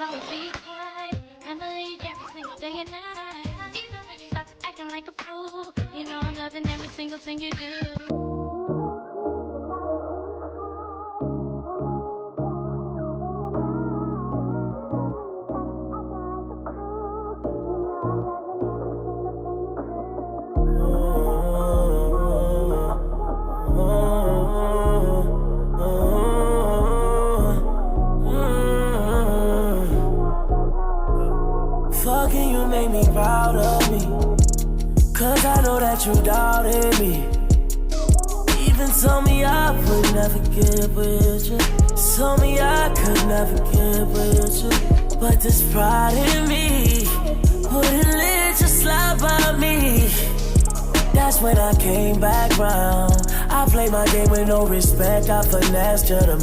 always be quiet. I believe every single day and night. Stop acting like a fool. You know I'm loving every single thing you do. Fucking you make me proud of me, 'cause I know that you doubted me. Even told me I would never get with you. Told me I could never get with you. But this pride in me wouldn't let you slide by me. That's when I came back round. I played my game with no respect. I finessed you to